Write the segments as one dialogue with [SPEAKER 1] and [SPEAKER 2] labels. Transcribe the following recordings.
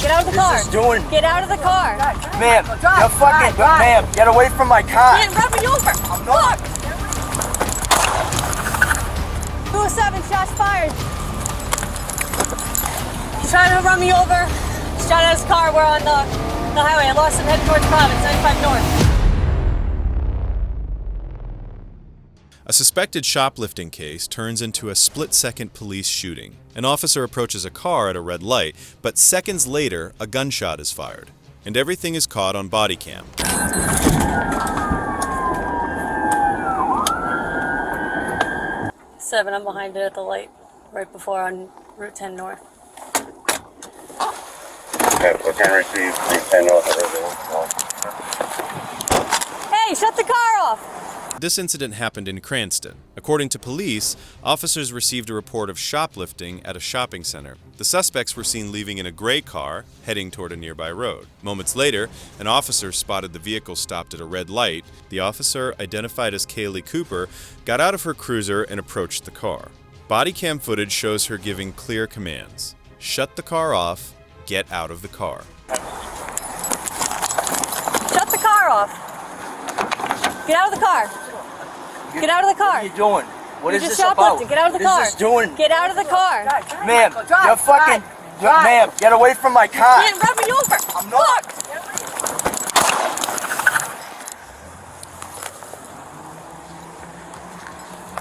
[SPEAKER 1] Get out of the car.
[SPEAKER 2] What is this doing?
[SPEAKER 1] Get out of the car.
[SPEAKER 2] Ma'am, you're fucking, ma'am, get away from my car.
[SPEAKER 1] Man, run me over.
[SPEAKER 2] I'm not.
[SPEAKER 1] 207, shots fired. He's trying to run me over. He's shot at his car. We're on the highway. I lost him heading towards Providence, 95 north.
[SPEAKER 3] A suspected shoplifting case turns into a split-second police shooting. An officer approaches a car at a red light, but seconds later, a gunshot is fired. And everything is caught on Bodycam.
[SPEAKER 1] 7, I'm behind it at the light, right before on Route 10 north.
[SPEAKER 4] Okay, we're going to receive Route 10 north.
[SPEAKER 1] Hey, shut the car off!
[SPEAKER 3] This incident happened in Cranston. According to police, officers received a report of shoplifting at a shopping center. The suspects were seen leaving in a gray car, heading toward a nearby road. Moments later, an officer spotted the vehicle stopped at a red light. The officer, identified as Kaylee Cooper, got out of her cruiser and approached the car. Bodycam footage shows her giving clear commands. Shut the car off, get out of the car.
[SPEAKER 1] Shut the car off! Get out of the car! Get out of the car!
[SPEAKER 2] What are you doing? What is
[SPEAKER 1] You're just
[SPEAKER 2] this about?
[SPEAKER 1] shoplifting. Get out of the car!
[SPEAKER 2] What is this doing?
[SPEAKER 1] Get out of the car!
[SPEAKER 2] Ma'am, you're fucking, ma'am, get away from my car.
[SPEAKER 1] Man, run me over!
[SPEAKER 2] I'm not.
[SPEAKER 1] Fuck!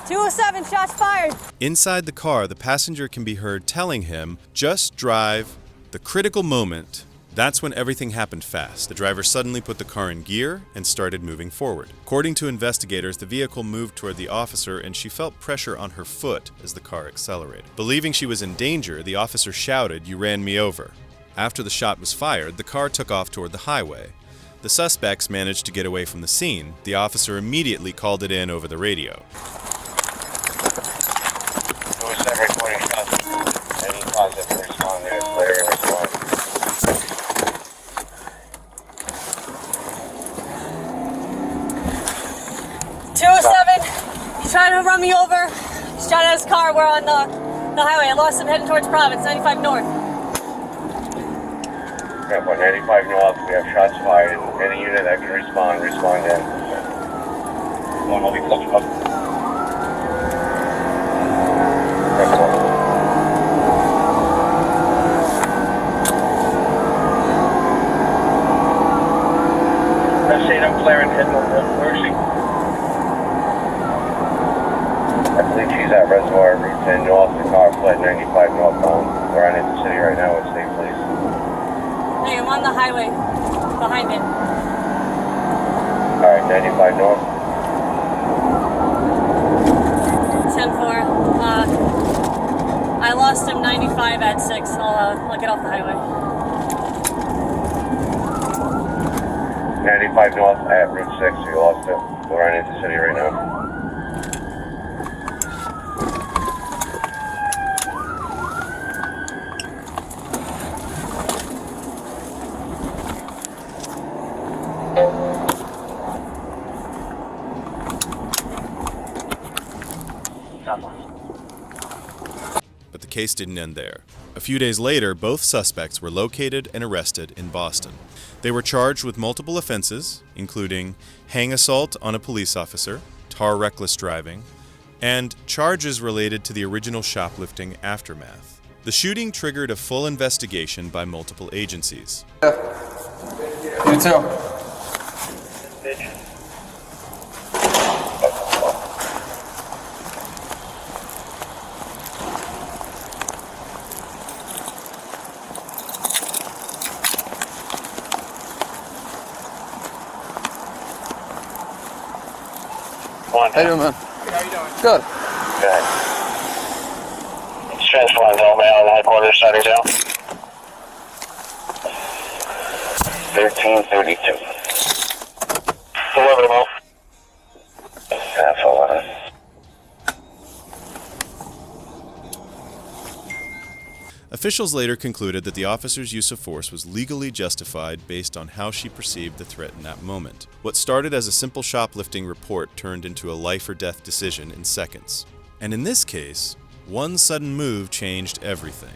[SPEAKER 1] 207, shots fired.
[SPEAKER 3] Inside the car, the passenger can be heard telling him, just drive. The critical moment, that's when everything happened fast. The driver suddenly put the car in gear and started moving forward. According to investigators, the vehicle moved toward the officer and she felt pressure on her foot as the car accelerated. Believing she was in danger, the officer shouted, "You ran me over." After the shot was fired, the car took off toward the highway. The suspects managed to get away from the scene. The officer immediately called it in over the radio.
[SPEAKER 4] Reporting shots. Any positive respond there, clear and respond.
[SPEAKER 1] 207, he's trying to run me over. He's shot at his car. We're on the highway. I lost him heading towards Providence, 95 north.
[SPEAKER 4] Okay, 95 north, we have shots fired. Any unit that can respond in. One will be close up. I'm clearing head north. Where is she? I believe she's at Reservoir, Route 10 north. The car fled 95 northbound. We're on into the city right now with state police.
[SPEAKER 1] Hey, I'm on the highway behind it.
[SPEAKER 4] Alright, 95 north.
[SPEAKER 1] 10-4. I lost him 95 at 6. I'll get off the highway.
[SPEAKER 4] 95 north at Route 6, you lost it. We're on into the city right now.
[SPEAKER 3] But the case didn't end there. A few days later, both suspects were located and arrested in Boston. They were charged with multiple offenses, including hang assault on a police officer, tar reckless driving, and charges related to the original shoplifting aftermath. The shooting triggered a full investigation by multiple agencies.
[SPEAKER 5] You too. How you doing, man?
[SPEAKER 6] How you doing?
[SPEAKER 5] Good.
[SPEAKER 4] Good. It's transferring to Mail headquarters, starting down. 1332. 11 mile. That's 11.
[SPEAKER 3] Officials later concluded that the officer's use of force was legally justified based on how she perceived the threat in that moment. What started as a simple shoplifting report turned into a life-or-death decision in seconds. And in this case, one sudden move changed everything.